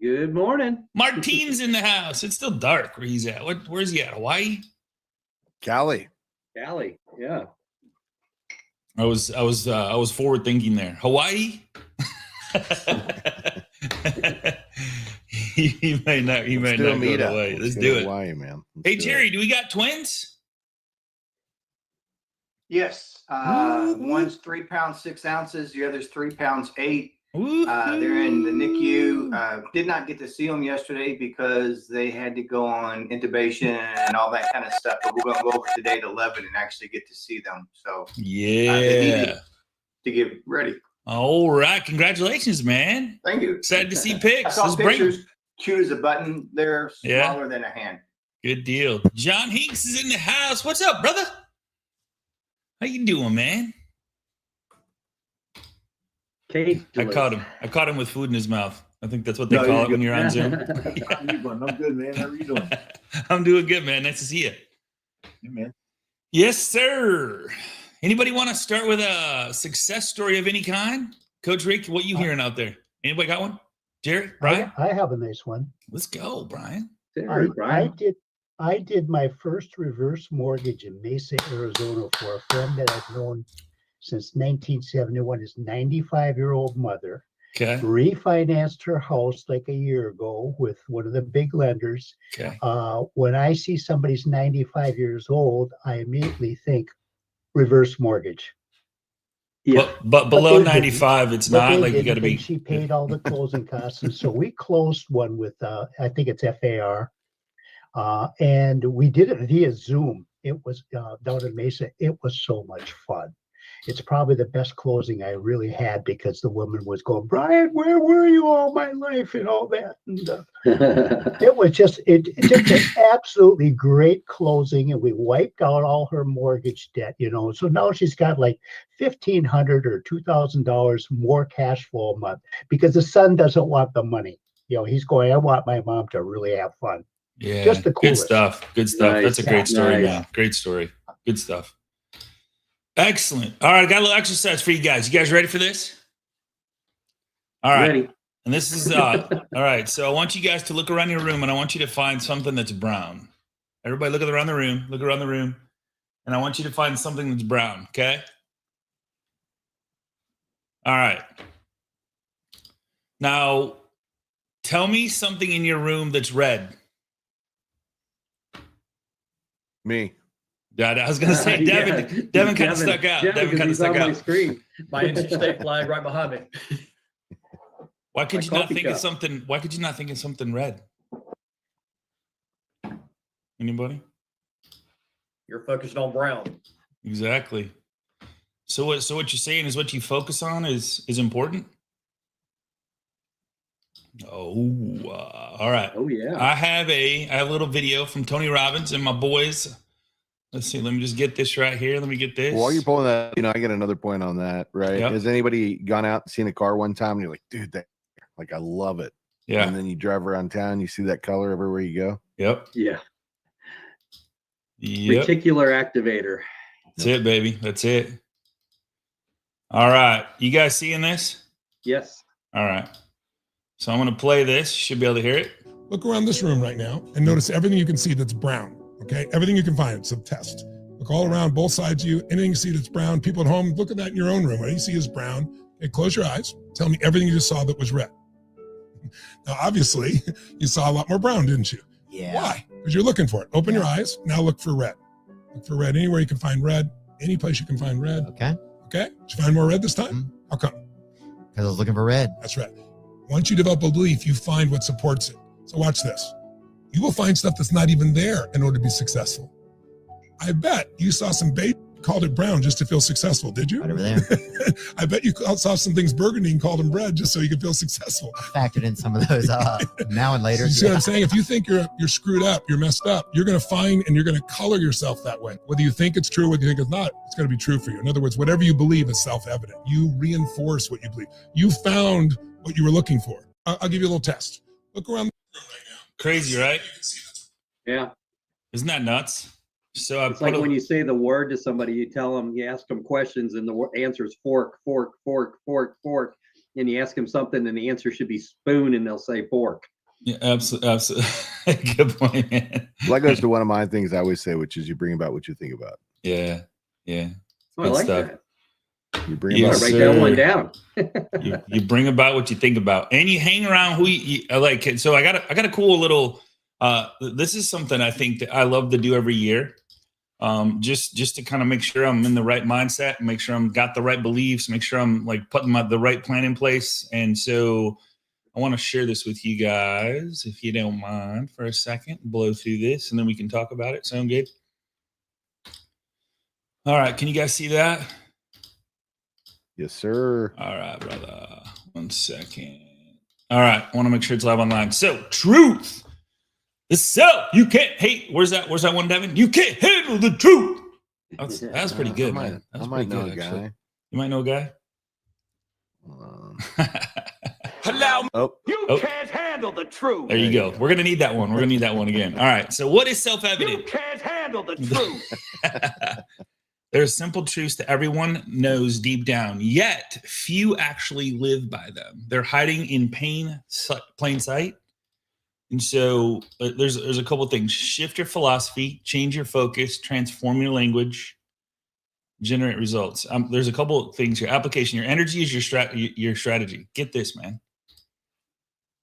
Good morning. Martine's in the house. It's still dark where he's at. Where's he at? Hawaii? Cali. Cali, yeah. I was forward thinking there. Hawaii? he may not go to Hawaii. Let's do it. Hawaii, man. Hey Jerry, do we got twins? Yes. One's 3 pounds 6 ounces, the other's 3 pounds 8. They're in the NICU. Did not get to see them yesterday because they had to go on intubation and all that kind of stuff. But we're going to go over today at 11 and actually get to see them. So yeah, to get ready. All right, congratulations, man. Thank you. Excited to see pics. I saw pictures. Cute as a button. They're smaller than a hand. Good deal. John Hinks is in the house. What's up, brother? How you doing, man? Kate, I caught him with food in his mouth. I think that's what they call it when you're on Zoom. I'm good, man. How are you doing? I'm doing good, man. Nice to see you. Hey, man. Yes, sir. Anybody want to start with a success story of any kind? Coach Rick, what you hearing out there? Anybody got one? Jerry, Brian? I have a nice one. Let's go, Brian. I did my first reverse mortgage in Mesa, Arizona for a friend that I've known since 1971. His 95-year-old mother. Okay. Refinanced her house like a year ago with one of the big lenders. Okay. When I see somebody's 95 years old, I immediately think reverse mortgage. Yeah, but below 95, it's not like you got to be. She paid all the closing costs, and so we closed one with I think it's FAR, and we did it via Zoom. It was down in Mesa. It was so much fun. It's probably the best closing I really had because the woman was going, Brian, where were you all my life and all that? And it was just an absolutely great closing, and we wiped out all her mortgage debt, So now she's got like $1,500 or $2,000 more cash flow a month because the son doesn't want the money. He's going, I want my mom to really have fun. Yeah, just the coolest. Good stuff. Good stuff. Nice. That's a great story, Nice. man. Great story. Good stuff. Excellent. All right, I got a little exercise for you guys. You guys ready for this? All right. Ready. And this is all right. So I want you guys to look around your room, and I want you to find something that's brown. Everybody, look around the room. Look around the room, and I want you to find something that's brown. Okay. All right. Now, tell me something in your room that's red. Me. Yeah, I was gonna say Devin. Devin kind of stuck out. Devin kind of stuck out. My screen. My NC State flag right behind me. Why could My you not coffee think of cup. something? Why could you not think of something red? Anybody? You're focused on brown. Exactly. So what you're saying is what you focus on is important. Oh, all right. Oh yeah. I have a little video from Tony Robbins and my boys. Let's see. Let me just get this right here. Let me get this. While you're pulling that, I get another point on that, right? Yep. Has anybody gone out and seen a car one time and you're like, dude, I love it. Yeah. And then you drive around town, you see that color everywhere you go. Yep. Yeah. Yep. Reticular activator. That's it, baby. That's it. All right. You guys seeing this? Yes. All right. So I'm going to play this. You should be able to hear it. Look around this room right now and notice everything you can see that's brown, okay? Everything you can find, it's a test. Look all around, both sides of you, anything you see that's brown. People at home, look at that in your own room. What you see is brown. Okay, close your eyes. Tell me everything you just saw that was red. Now, obviously, you saw a lot more brown, didn't you? Yeah. Why? Because you're looking for it. Open your eyes. Now look for red. Look for red anywhere you can find red. Any place you can find red. Okay. Okay? Did you find more red this time? Mhm. How come? Because I was looking for red. That's right. Once you develop a belief, you find what supports it. So watch this. You will find stuff that's not even there in order to be successful. I bet you saw some bait, called it brown just to feel successful, did you? Right over there. I bet you saw some things burgundy and called them red just so you could feel successful. Factored in some of those now and later. You see what I'm saying? If you think you're screwed up, you're messed up, you're going to find and you're going to color yourself that way. Whether you think it's true, whether you think it's not, it's going to be true for you. In other words, whatever you believe is self-evident. You reinforce what you believe. You found what you were looking for. I'll give you a little test. Look around the room right now. Crazy, right? Yeah. Isn't that nuts? So It's like when you say the word to somebody, you ask them questions, and the answer is fork, fork, fork, fork, fork. and you ask them something and the answer should be spoon and they'll say fork. Yeah, absolutely. Good point, man. Well, that goes to one of my things I always say, which is you bring about what you think about. Yeah. Oh, I Good like stuff. that. You bring Yes, about Write that one sir. down. You bring about what you think about, and you hang around who you like. So I got a cool little. This is something I think that I love to do every year. Just to kind of make sure I'm in the right mindset, make sure I'm got the right beliefs, make sure I'm like putting the right plan in place. And so I want to share this with you guys, if you don't mind, for a second. Blow through this, and then we can talk about it. Sound good? All right. Can you guys see that? Yes, sir. All right, brother. 1 second. All right. I want to make sure it's live online. So, truth. The self you can't hate. Where's that one, Devin? You can't handle the truth. That's pretty good, man. That's I might pretty know good, a actually. guy. You might know a guy? Allow me. Oh, You Oh. can't handle the truth. There you go. We're going to need that one. We're going to need that one again. All right. So, what is self-evident? You can't handle the truth. There's simple truths that everyone knows deep down, yet few actually live by them. They're hiding in plain sight. And so there's a couple things. Shift your philosophy, change your focus, transform your language, generate results. There's a couple of things here. Application. Your energy is your strategy. Get this, man.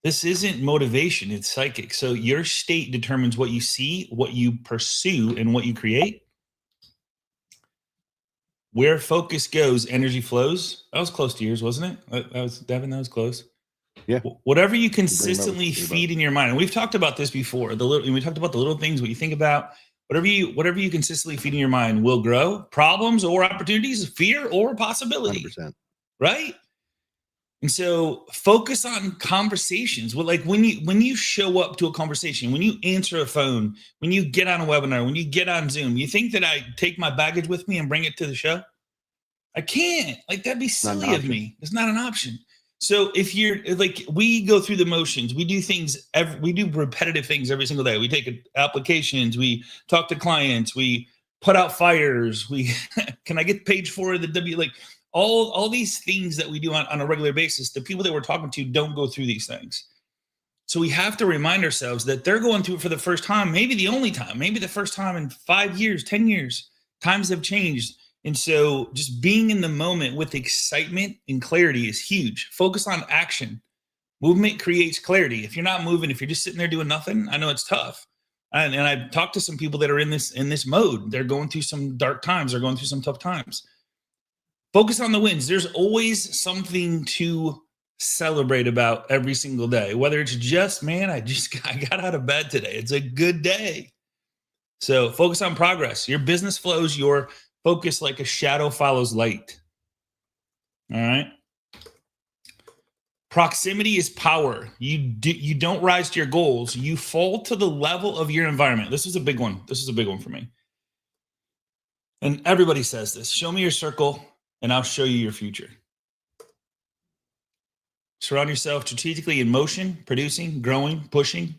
This isn't motivation. It's psychic. So your state determines what you see, what you pursue, and what you create. Where focus goes, energy flows. That was close to yours, wasn't it? That was Devin. That was close. Yeah. Whatever you what consistently you think about. feed in your mind, and we've talked about this before. We talked about the little things, what you think about. Whatever you consistently feed in your mind will grow. Problems or opportunities, fear or possibility. 100%. Right? And so focus on conversations. Well, like when you show up to a conversation, when you answer a phone, when you get on a webinar, when you get on Zoom, you think that I take my baggage with me and bring it to the show? I can't. Like, that'd be Not an silly of option. me. It's not an option. So if you're like, we go through the motions, we do things, we do repetitive things every single day. We take applications, we talk to clients, we put out fires, we, can I get page 4 of the W, like all these things that we do on a regular basis, the people that we're talking to don't go through these things. So we have to remind ourselves that they're going through it for the first time, maybe the only time, maybe the first time in 5 years, 10 years, times have changed. And so just being in the moment with excitement and clarity is huge. Focus on action. Movement creates clarity. If you're not moving, if you're just sitting there doing nothing, I know it's tough. And I've talked to some people that are in this mode. They're going through some dark times. They're going through some tough times. Focus on the wins. There's always something to celebrate about every single day. Whether it's just, man, I got out of bed today. It's a good day. So focus on progress. Your business flows your focus like a shadow follows light. All right. Proximity is power. You don't rise to your goals. You fall to the level of your environment. This is a big one. This is a big one for me. And everybody says this. Show me your circle and I'll show you your future. Surround yourself strategically in motion, producing, growing, pushing.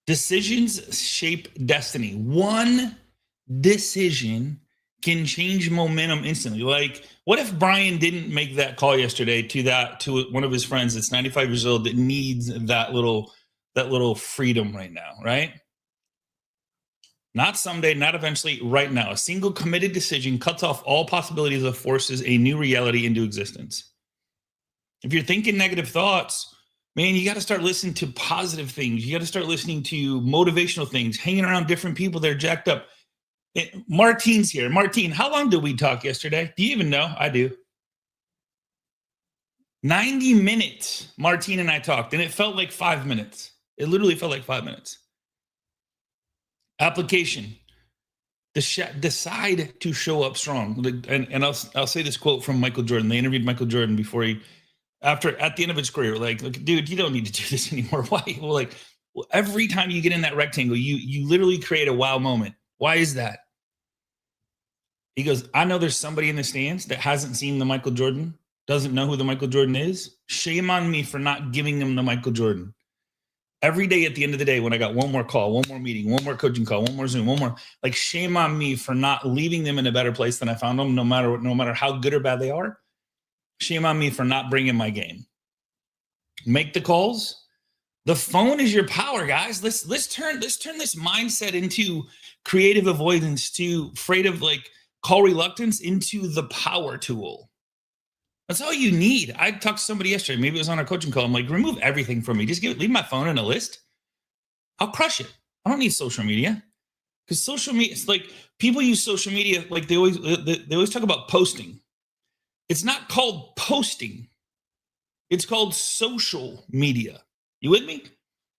Decisions shape destiny. One decision can change momentum instantly. Like, what if Brian didn't make that call yesterday to one of his friends that's 95 years old that needs that little freedom right now, right? Not someday, not eventually, right now. A single committed decision cuts off all possibilities of forces a new reality into existence. If you're thinking negative thoughts, man, you got to start listening to positive things. You got to start listening to motivational things, hanging around different people that are jacked up. Martine's here. Martine, how long did we talk yesterday? Do you even know? I do. 90 minutes, Martine and I talked, and it felt like 5 minutes. It literally felt like 5 minutes. Application. Decide to show up strong. And I'll say this quote from Michael Jordan. They interviewed Michael Jordan at the end of his career. Like, dude, you don't need to do this anymore. Why? Well, every time you get in that rectangle, you literally create a wow moment. Why is that? He goes, I know there's somebody in the stands that hasn't seen the Michael Jordan, doesn't know who the Michael Jordan is. Shame on me for not giving them the Michael Jordan. Every day at the end of the day, when I got one more call, one more meeting, one more coaching call, one more Zoom, one more, like, shame on me for not leaving them in a better place than I found them, no matter how good or bad they are. Shame on me for not bringing my game. Make the calls. The phone is your power, guys. Let's turn this mindset into creative avoidance, to afraid of like call reluctance, into the power tool. That's all you need. I talked to somebody yesterday. Maybe it was on our coaching call. I'm like, remove everything from me. Just leave my phone in a list. I'll crush it. I don't need social media, because social media, it's like people use social media like they always talk about posting. It's not called posting. It's called social media. You with me?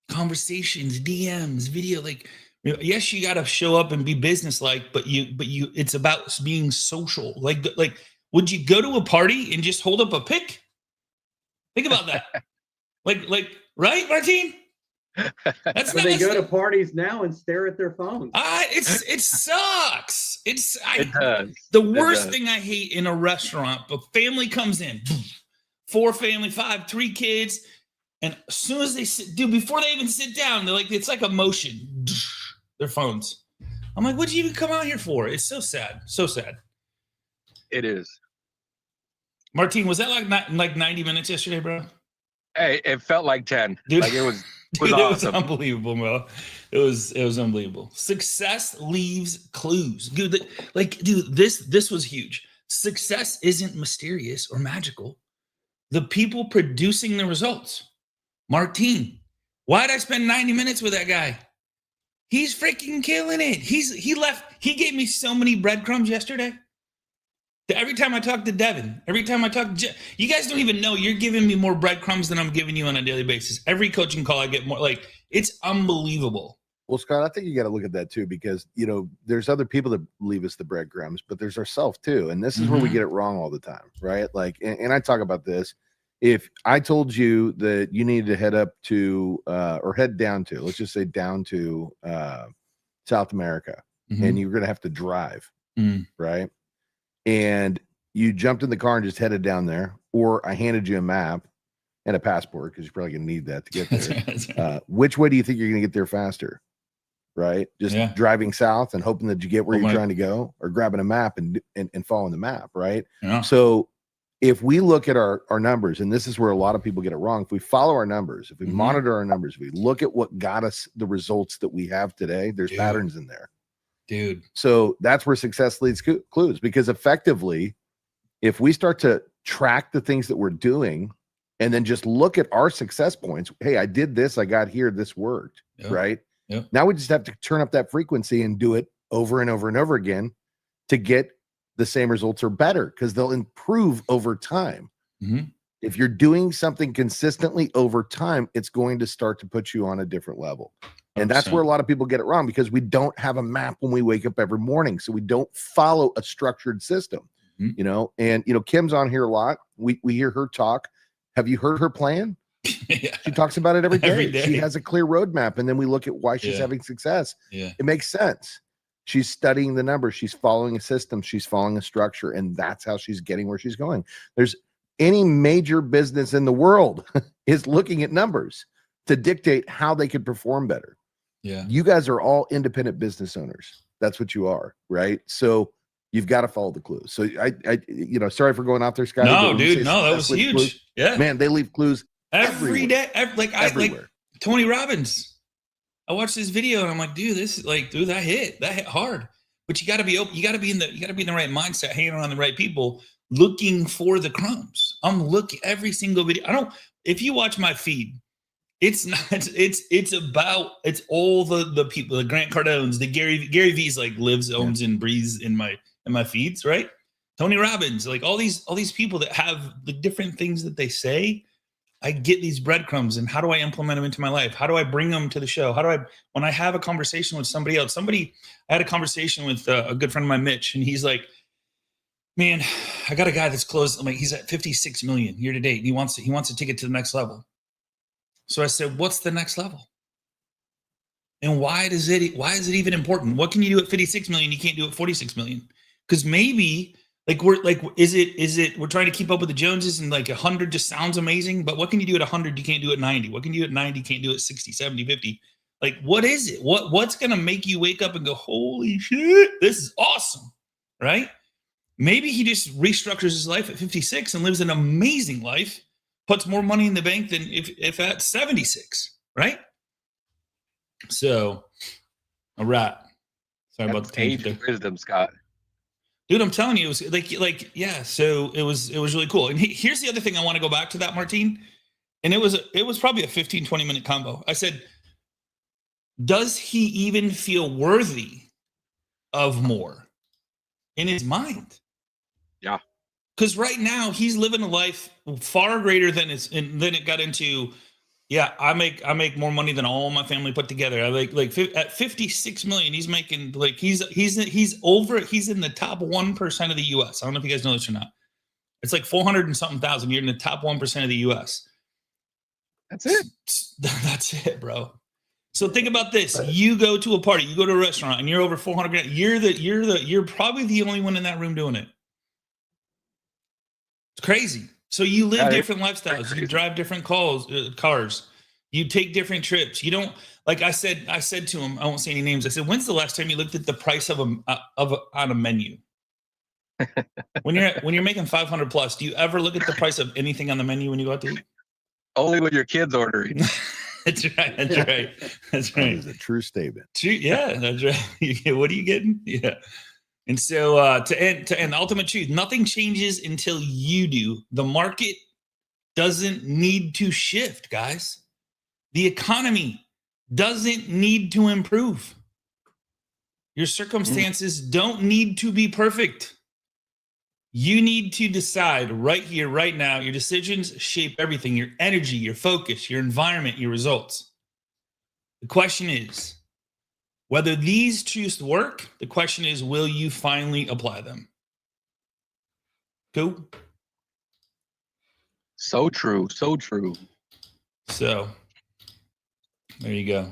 Conversations, DMs, video. Like, yes, you got to show up and be businesslike, but it's about being social. Like, would you go to a party and just hold up a pic? Think about that. like, right, Martin? That's Or they go to parties now and stare at their phones. It sucks. It does. The worst thing I hate in a restaurant, a family comes in, 4 family, 5, 3 kids. And as soon as they before they even sit down, they're like, it's like a motion, their phones. I'm like, what'd you even come out here for? It's so sad. So sad. It is. Martin, was that like 90 minutes yesterday, bro? Hey, it felt like 10. Dude, Like it was dude, awesome. It was unbelievable, bro. It was unbelievable. Success leaves clues. Dude, this was huge. Success isn't mysterious or magical. The people producing the results. Martin, why'd I spend 90 minutes with that guy? He's freaking killing it. He gave me so many breadcrumbs yesterday. Every time I talk to Devin, every time I talk to you guys don't even know, you're giving me more breadcrumbs than I'm giving you on a daily basis. Every coaching call I get more, like, it's unbelievable. Well, Scott, I think you got to look at that too, because, there's other people that leave us the breadcrumbs, but there's ourselves too. And this is where we get it wrong all the time, right? Like, and I talk about this. If I told you that you needed to head up to, or head down to, let's just say down to South America, and you're going to have to drive, right? And you jumped in the car and just headed down there, or I handed you a map and a passport, because you're probably going to need that to get there. Which way do you think you're going to get there faster? Right? Just driving south and hoping that you get where you're trying to go, or grabbing a map and following the map, right? Yeah. So if we look at our numbers, and this is where a lot of people get it wrong, if we follow our numbers, if we monitor our numbers, if we look at what got us the results that we have today, there's patterns in there. Dude. So that's where success leads clues, because effectively, if we start to track the things that we're doing and then just look at our success points, hey, I did this, I got here, this worked, right? Yep. Now we just have to turn up that frequency and do it over and over and over again to get the same results or better, because they'll improve over time. If you're doing something consistently over time, it's going to start to put you on a different level. And that's where a lot of people get it wrong, because we don't have a map when we wake up every morning. So we don't follow a structured system, and, Kim's on here a lot. We hear her talk. Have you heard her plan? She talks about it every day. Every day. She has a clear roadmap. And then we look at why she's having success. It makes sense. She's studying the numbers. She's following a system. She's following a structure. And that's how she's getting where she's going. There's any major business in the world is looking at numbers to dictate how they could perform better. Yeah. You guys are all independent business owners. That's what you are, right? So you've got to follow the clues. So I sorry for going out there, Scott. No, dude, no, that was huge. Clues. Yeah. Man, they leave clues every day. everywhere. Like Tony Robbins. I watched this video and I'm like, dude, that hit hard. But you got to be open. You got to be in the right mindset, hanging around the right people, looking for the crumbs. I'm looking every single video. If you watch my feed, it's all the people, the Grant Cardones, the Gary V's, like lives, owns, and breathes in my feeds, right? Tony Robbins, like all these people that have the different things that they say. I get these breadcrumbs, and how do I implement them into my life? How do I bring them to the show? When I have a conversation with somebody else, I had a conversation with a good friend of mine, Mitch, and he's like, man, I got a guy that's closed. Like, he's at 56 million year to date. And he wants to take it to the next level. So I said, what's the next level? And why is it even important? What can you do at 56 million? You can't do at 46 million. Because maybe we're trying to keep up with the Joneses, and like 100 just sounds amazing, but what can you do at 100 you can't do at 90? What can you do at 90 you can't do at 60, 70, 50? Like, what is it? What's going to make you wake up and go, holy shit, this is awesome, right? Maybe he just restructures his life at 56 and lives an amazing life, puts more money in the bank than if at 76, right? So, all right. Sorry about the Age tangent of there. wisdom, Scott. Dude, I'm telling you, it was like, yeah. So it was really cool. And here's the other thing I want to go back to that, Martine. And it was probably a 15, 20 minute combo. I said, does he even feel worthy of more in his mind? Yeah. Because right now he's living a life far greater than it got into. Yeah, I make more money than all my family put together. I like at 56 million, he's making like he's in the top 1% of the US. I don't know if you guys know this or not. It's like 400 and something thousand. You're in the top 1% of the US. That's it. That's it, bro. So think about this. You go to a party, you go to a restaurant, and you're over 400 grand. You're probably the only one in that room doing it. It's crazy. So you live different lifestyles. You drive different cars. You take different trips. You don't, like I said to him, I won't say any names. I said, when's the last time you looked at the price on a menu? When you're making 500 plus, do you ever look at the price of anything on the menu when you go out to eat? Only when your kids ordering. That's right. That's That right. is a true statement. True. Yeah, that's right. What are you getting? Yeah. And so to end, ultimate truth, nothing changes until you do. The market doesn't need to shift, guys. The economy doesn't need to improve. Your circumstances don't need to be perfect. You need to decide right here, right now. Your decisions shape everything: your energy, your focus, your environment, your results. The question is, whether these truths work, the question is, will you finally apply them? Cool. So true. So true. So there you go.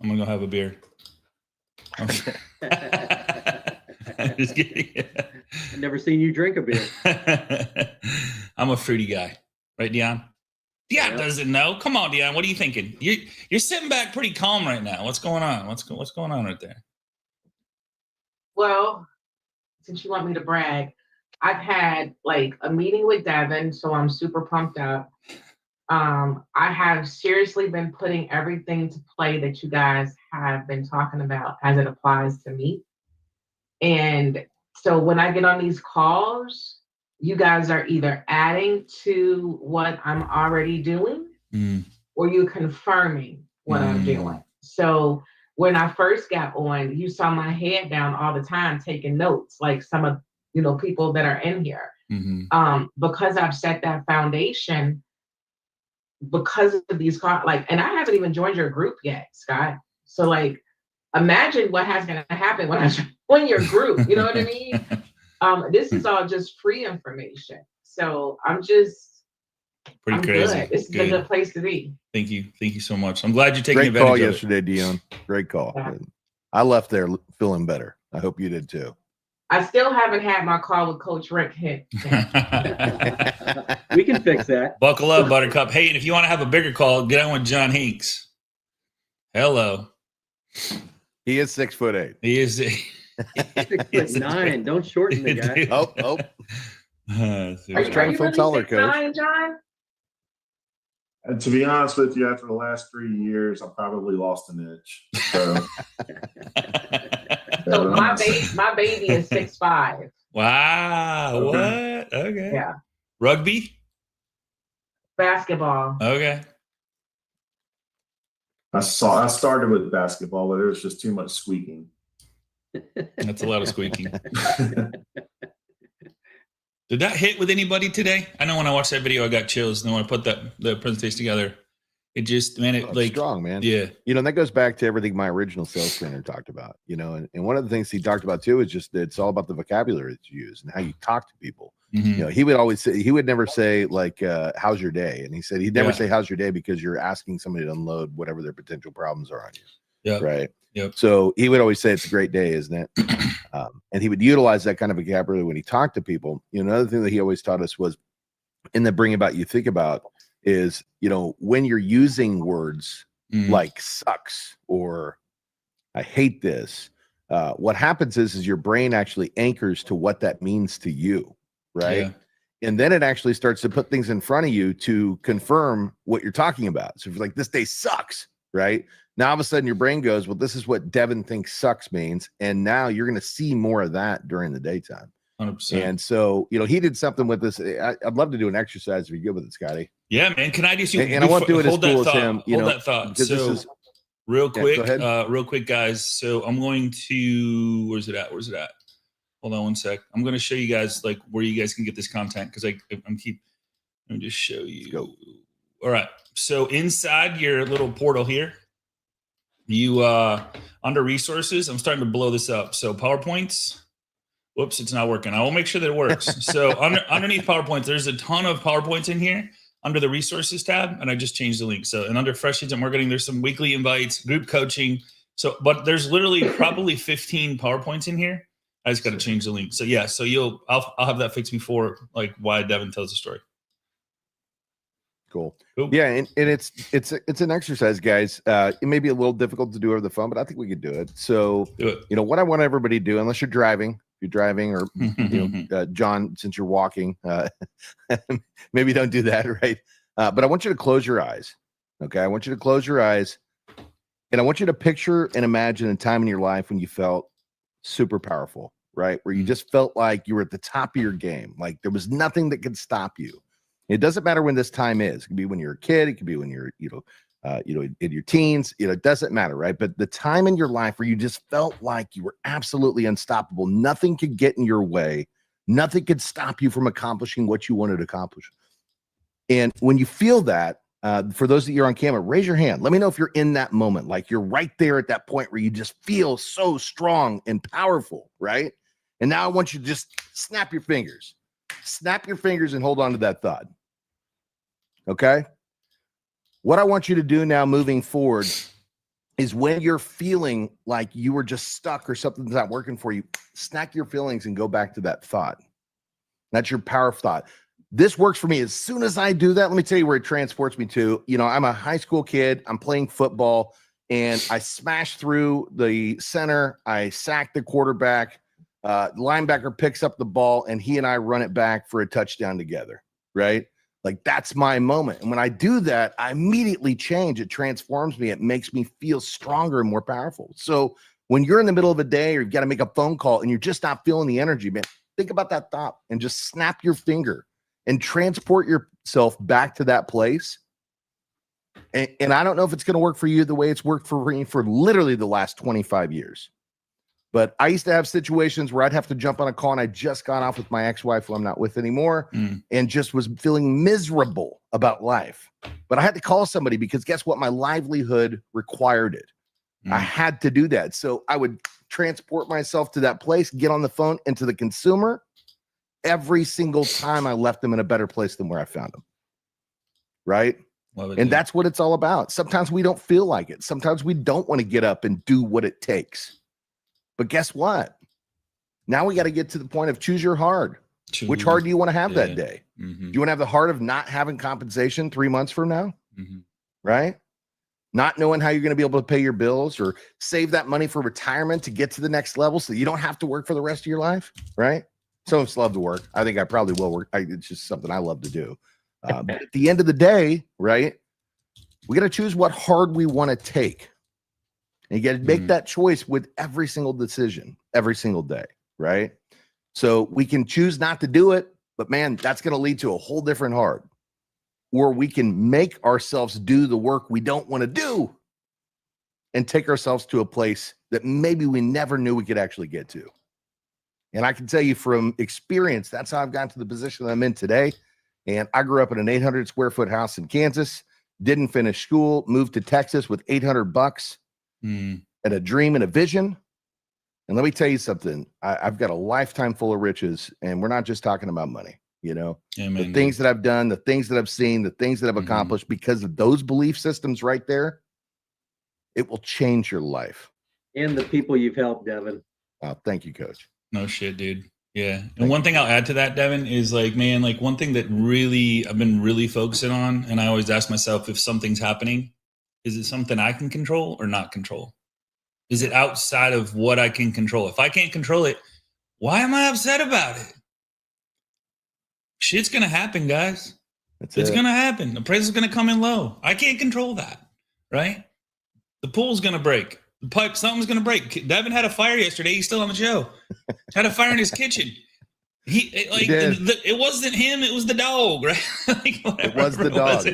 I'm gonna go have a beer. I'm just kidding. I've never seen you drink a beer. I'm a fruity guy, right, Dion? Dion Yeah. doesn't know. Come on, Dion. What are you thinking? You're sitting back pretty calm right now. What's going on? What's going on right there? Well, since you want me to brag, I've had like a meeting with Devin, so I'm super pumped up. I have seriously been putting everything to play that you guys have been talking about as it applies to me. And so when I get on these calls, you guys are either adding to what I'm already doing or you confirming what I'm doing. So when I first got on, you saw my head down all the time taking notes, like some of people that are in here. Because I've set that foundation because of these and I haven't even joined your group yet, Scott. So like imagine what has gonna happen when I join your group. You know what I mean? This is all just free information. So I'm pretty crazy. good. This is a good place to be. Thank you. Thank you so much. I'm glad you're taking Great advantage call of it. yesterday, Dion. Great call. Yeah. I left there feeling better. I hope you did too. I still haven't had my call with Coach Rick hit. We can fix that. Buckle up, Buttercup. Hey, and if you want to have a bigger call, get on with John Hinks. Hello. He is 6'8". He is. 6'9". Don't shorten the guy. Oh. Are He's trying to feel taller, Coach. 6'9", John? And to be honest with you, after the last 3 years, I probably lost an inch. So, So my baby is 6'5". Wow. Okay. What? Okay. Yeah. Rugby? Basketball. Okay. I started with basketball, but there was just too much squeaking. That's a lot of squeaking. Did that hit with anybody today? I know when I watched that video, I got chills. And when I put the presentation together, it just, man, Oh, it's strong, man. Yeah. That goes back to everything my original sales trainer talked about, and one of the things he talked about too is just that it's all about the vocabulary that you use and how you talk to people. He would always say, he would never say like, how's your day? And he said, he'd never say, how's your day? Because you're asking somebody to unload whatever their potential problems are on you. Yeah. Right. Yep. So he would always say, it's a great day, isn't it? And he would utilize that kind of vocabulary when he talked to people. Another thing that he always taught us was in the Bring About You Think About is, when you're using words like sucks or I hate this, What happens is your brain actually anchors to what that means to you, right? Yeah. And then it actually starts to put things in front of you to confirm what you're talking about. So if you're like, this day sucks, right? Now all of a sudden your brain goes, well, this is what Devin thinks sucks means. And now you're going to see more of that during the daytime. 100%. And so, he did something with this. I'd love to do an exercise if you're good with it, Scotty. Yeah, man. Can I just And I won't do it as hold that cool as thought, him, hold that thought. because this So is real Yeah, quick, go ahead. real quick, guys. So I'm going to, where's it at? Hold on one sec. I'm going to show you guys like where you guys can get this content. Cause let me just show you. Go. All right. So inside your little portal here, you, under resources, I'm starting to blow this up. So PowerPoints, whoops, it's not working. I will make sure that it works. So underneath PowerPoints, there's a ton of PowerPoints in here under the resources tab. And I just changed the link. So, and under Fresh Agent Marketing, there's some weekly invites, group coaching. So, but there's literally probably 15 PowerPoints in here. I just got to change the link. So yeah, so I'll have that fixed before like why Devin tells the story. Cool. Cool. Yeah, and it's an exercise, guys. It may be a little difficult to do over the phone, but I think we could do it. So, Do it. what I want everybody to do, unless you're driving, or John, since you're walking, maybe don't do that, right? But I want you to close your eyes. Okay, I want you to close your eyes, and I want you to picture and imagine a time in your life when you felt super powerful, right? Where you just felt like you were at the top of your game, like there was nothing that could stop you. It doesn't matter when this time is. It could be when you're a kid. It could be when you're, in your teens. It doesn't matter, right? But the time in your life where you just felt like you were absolutely unstoppable, nothing could get in your way, nothing could stop you from accomplishing what you wanted to accomplish. And when you feel that, for those of you on camera, raise your hand. Let me know if you're in that moment, like you're right there at that point where you just feel so strong and powerful, right? And now I want you to just snap your fingers. Snap your fingers and hold on to that thought. Okay? What I want you to do now moving forward is when you're feeling like you were just stuck or something's not working for you, snap your feelings and go back to that thought. That's your power thought. This works for me. As soon as I do that, let me tell you where it transports me to. I'm a high school kid. I'm playing football, and I smash through the center. I sack the quarterback. Linebacker picks up the ball, and he and I run it back for a touchdown together, right? Like, that's my moment. And when I do that, I immediately change. It transforms me. It makes me feel stronger and more powerful. So when you're in the middle of a day or you've got to make a phone call and you're just not feeling the energy, man, think about that thought and just snap your finger and transport yourself back to that place. And I don't know if it's going to work for you the way it's worked for me for literally the last 25 years. But I used to have situations where I'd have to jump on a call, and I just got off with my ex-wife, who I'm not with anymore, and just was feeling miserable about life. But I had to call somebody because guess what? My livelihood required it. I had to do that. So I would transport myself to that place, get on the phone, and to the consumer. Every single time I left them in a better place than where I found them. Right? And that's what it's all about. Sometimes we don't feel like it. Sometimes we don't want to get up and do what it takes. But guess what? Now we got to get to the point of choose your hard. Which hard do you want to have that day? Do you want to have the heart of not having compensation 3 months from now? Right? Not knowing how you're going to be able to pay your bills or save that money for retirement to get to the next level so you don't have to work for the rest of your life, right? Some of us love to work. I think I probably will work. It's just something I love to do. But at the end of the day, right, we got to choose what hard we want to take. And you got to make that choice with every single decision, every single day, right? So we can choose not to do it, but man, that's going to lead to a whole different hard. Or we can make ourselves do the work we don't want to do and take ourselves to a place that maybe we never knew we could actually get to. And I can tell you from experience, that's how I've gotten to the position that I'm in today. And I grew up in an 800 square foot house in Kansas, didn't finish school, moved to Texas with $800 and a dream and a vision. And let me tell you something, I've got a lifetime full of riches, and we're not just talking about money, the things that I've done, the things that I've seen, the things that I've accomplished because of those belief systems right there, it will change your life. And the people you've helped, Devin. Thank you, Coach. No shit, dude. Yeah. And one thing I'll add to that, Devin, is like, man, like one thing that really I've been really focusing on, and I always ask myself if something's happening, is it something I can control or not control? Is it outside of what I can control? If I can't control it, why am I upset about it? Shit's going to happen, guys. It's going to happen. The price is going to come in low. I can't control that, right? The pool's going to break. The pipe, something's going to break. Devin had a fire yesterday. He's still on the show. Had a fire in his kitchen. It wasn't him. It was the dog, right? It was the dog.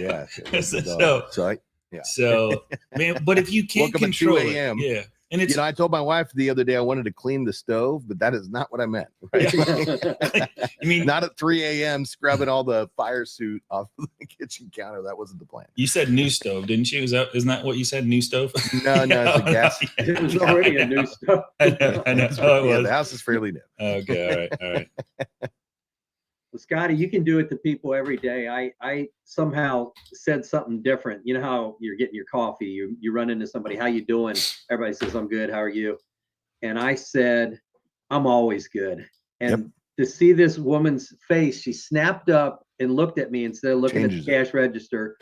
Yeah. So, man, but if you can't Woke up at control 2 it, a.m. yeah. And it's, I told my wife the other day I wanted to clean the stove, but that is not what I meant. Right? I mean, not at 3 a.m. scrubbing all the fire suit off of the kitchen counter. That wasn't the plan. you said new stove, didn't you? Isn't that what you said? New stove? No, it's a gas. It was already a new stuff. I know. Oh, it Yeah, was. the house is fairly new. Okay, all right. Well, Scotty, you can do it to people every day. I somehow said something different. You know how you're getting your coffee, you run into somebody, how you doing? Everybody says, I'm good. How are you? And I said, I'm always good. And to see this woman's face, she snapped up and looked at me instead of looking at the cash register.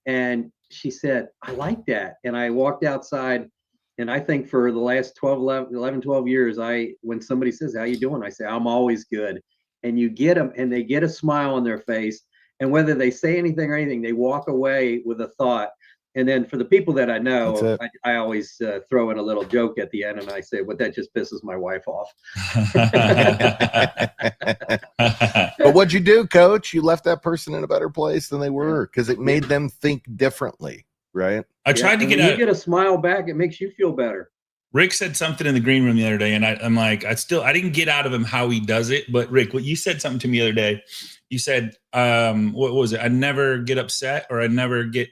And she said, I like that. And I walked outside. And I think for the last 12 years, when somebody says, how you doing? I say, I'm always good. And you get them and they get a smile on their face. And whether they say anything or anything, they walk away with a thought. And then for the people that I know, I always throw in a little joke at the end and I say, well, that just pisses my wife off. But what'd you do, Coach? You left that person in a better place than they were because it made them think differently, right? I tried to get you get a smile back, it makes you feel better. Rick said something in the green room the other day, and I'm like, I didn't get out of him how he does it. But Rick, what you said something to me the other day, you said, what was it? I never get upset, or I never get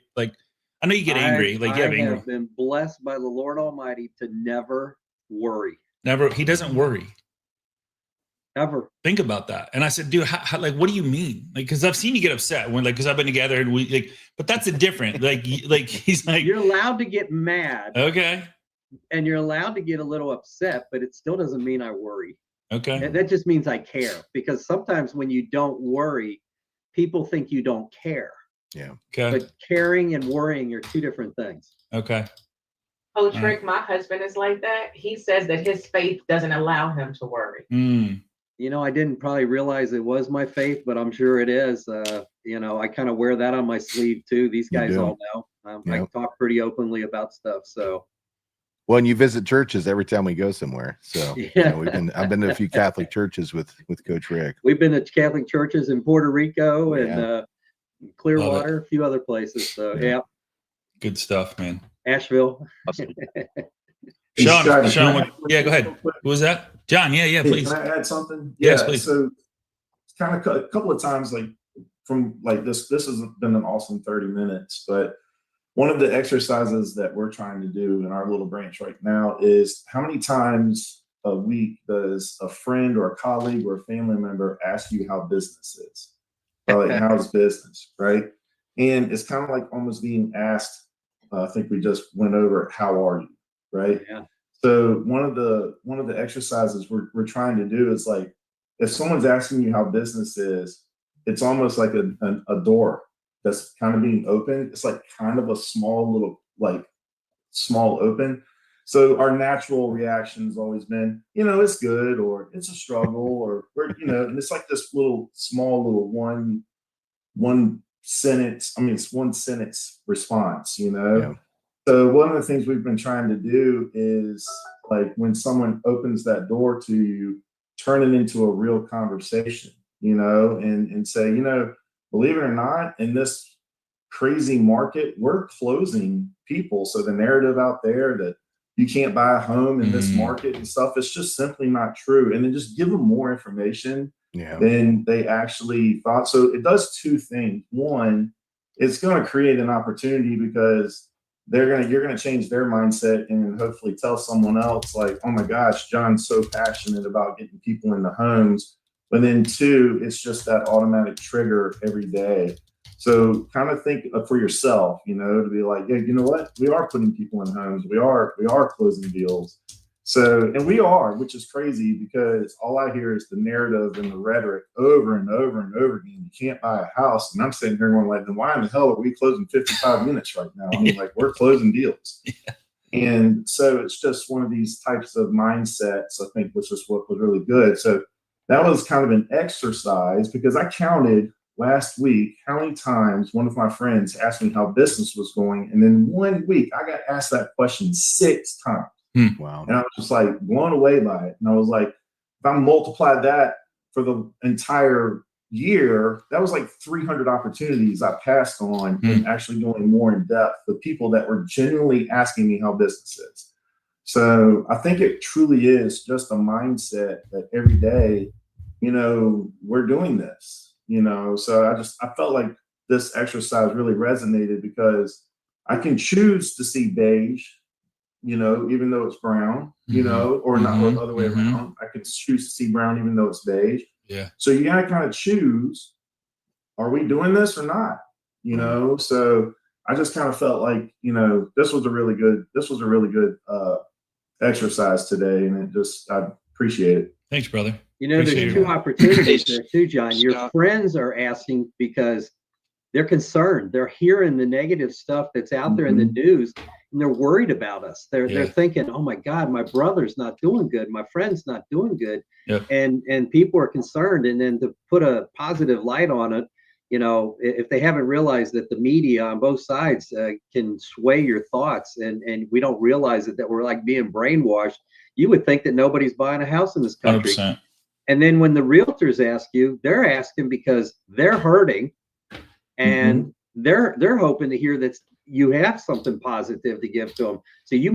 I know you get angry. I have been blessed by the Lord Almighty to never worry. Never. He doesn't worry. Ever. Think about that. And I said, dude, what do you mean? Because I've seen you get upset when because I've been together and but that's a different, he's like, you're allowed to get mad. Okay. And you're allowed to get a little upset, but it still doesn't mean I worry. Okay. And that just means I care, because sometimes when you don't worry, people think you don't care. Yeah. Okay. But caring and worrying are two different things. Okay. Coach Rick, my husband is like that. He says that his faith doesn't allow him to worry. You know, I didn't probably realize it was my faith, but I'm sure it is. I kind of wear that on my sleeve too. These guys all know. I talk pretty openly about stuff. So. Well, and you visit churches every time we go somewhere. So I've been to a few Catholic churches with Coach Rick. We've been to Catholic churches in Puerto Rico and Clearwater, a few other places. So yeah. Good stuff, man. Asheville. Sean, go ahead. Who was that? John, yeah, please. Can I add something? Yes, please. So it's kind of a couple of times from this has been an awesome 30 minutes, but one of the exercises that we're trying to do in our little branch right now is how many times a week does a friend or a colleague or a family member ask you how business is? How's business, right? And it's kind of like almost being asked, I think we just went over, how are you, right? Yeah. So one of the exercises we're trying to do is if someone's asking you how business is, it's almost like a door that's kind of being open. It's like kind of a small open. So our natural reaction has always been, it's good, or it's a struggle, or and it's like this small one sentence. I mean, it's one sentence response, Yeah. So one of the things we've been trying to do is when someone opens that door to you, turn it into a real conversation, and say, believe it or not, in this crazy market, we're closing people. So the narrative out there that you can't buy a home in this market and stuff, it's just simply not true. And then just give them more information than they actually thought. So it does two things. One, it's going to create an opportunity because you're going to change their mindset and hopefully tell someone else oh my gosh, John's so passionate about getting people into homes. But then two, it's just that automatic trigger every day. So kind of think for yourself, to be like, yeah, you know what? We are putting people in homes. We are closing deals. So, and we are, which is crazy because all I hear is the narrative and the rhetoric over and over and over again. You can't buy a house. And I'm sitting here going then why in the hell are we closing 55 minutes right now? I mean, we're closing deals. And so it's just one of these types of mindsets, I think, which is what was really good. So that was kind of an exercise, because I counted last week how many times one of my friends asked me how business was going. And then 1 week I got asked that question 6 times. Wow. And I was just like blown away by it. And I was like, if I multiply that for the entire year, that was like 300 opportunities I passed on and actually going more in depth with people that were genuinely asking me how business is. So I think it truly is just a mindset that every day, you know, we're doing this, you know. So I felt like this exercise really resonated, because I can choose to see beige, you know, even though it's brown, you know, or not the other way around. I can choose to see brown even though it's beige. Yeah. So you gotta kind of choose, are we doing this or not? You know, so I just kind of felt like, you know, this was a really good exercise today, and I appreciate it. Thanks, brother. You know, Appreciate there's it. 2 opportunities there too, John. Your Scott. friends are asking because they're concerned. They're hearing the negative stuff that's out there in the news, and they're worried about us. They're thinking, oh my God, my brother's not doing good. My friend's not doing good. Yep. And people are concerned. And then to put a positive light on it, you know, if they haven't realized that the media on both sides can sway your thoughts, and we don't realize it, that we're like being brainwashed, you would think that nobody's buying a house in this country. 100%. And then when the realtors ask you, they're asking because they're hurting, and they're hoping to hear that you have something positive to give to them. So you